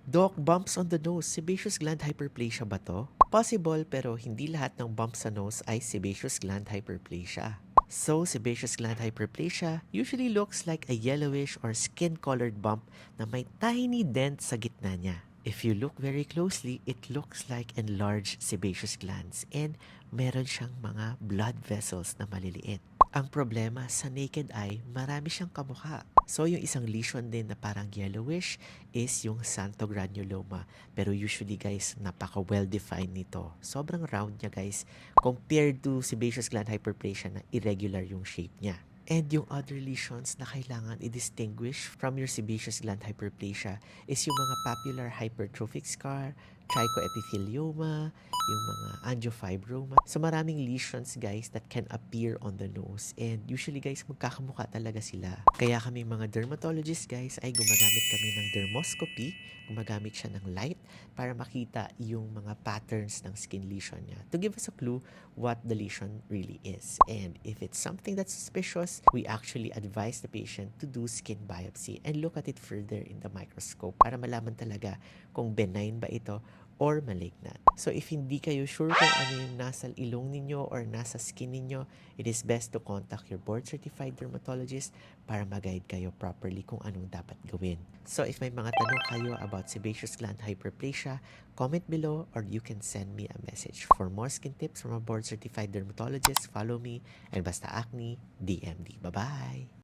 Doc, bumps on the nose. Sebaceous gland hyperplasia ba to? Possible, pero hindi lahat ng bumps sa nose ay sebaceous gland hyperplasia. So, sebaceous gland hyperplasia usually looks like a yellowish or skin-colored bump na may tiny dent sa gitna niya. If you look very closely, it looks like enlarged sebaceous glands and meron siyang mga blood vessels na maliliit. Ang problema sa naked eye, marami siyang kamukha. So, yung isang lesion din na parang yellowish is yung xanthogranuloma. Pero usually guys, napaka well-defined nito. Sobrang round niya guys compared to sebaceous gland hyperplasia na irregular yung shape niya. And yung other lesions na kailangan i-distinguish from your sebaceous gland hyperplasia is yung mga papular hypertrophic scar, trichoepithelioma, yung mga angiofibroma. So maraming lesions guys that can appear on the nose and usually guys magkakamukha talaga sila. Kaya kami mga dermatologists guys ay gumagamit kami ng dermoscopy, gumagamit siya ng light para makita yung mga patterns ng skin lesion niya to give us a clue what the lesion really is. And if it's something that's suspicious, we actually advise the patient to do skin biopsy and look at it further in the microscope para malaman talaga kung benign ba ito or malignant. So if hindi kayo sure kung ano yung nasa ilong ninyo or nasa skin ninyo, it is best to contact your board-certified dermatologist para mag-guide kayo properly kung anong dapat gawin. So if may mga tanong kayo about sebaceous gland hyperplasia, comment below or you can send me a message. For more skin tips from a board-certified dermatologist, follow me and Basta Acne DMD. Bye-bye!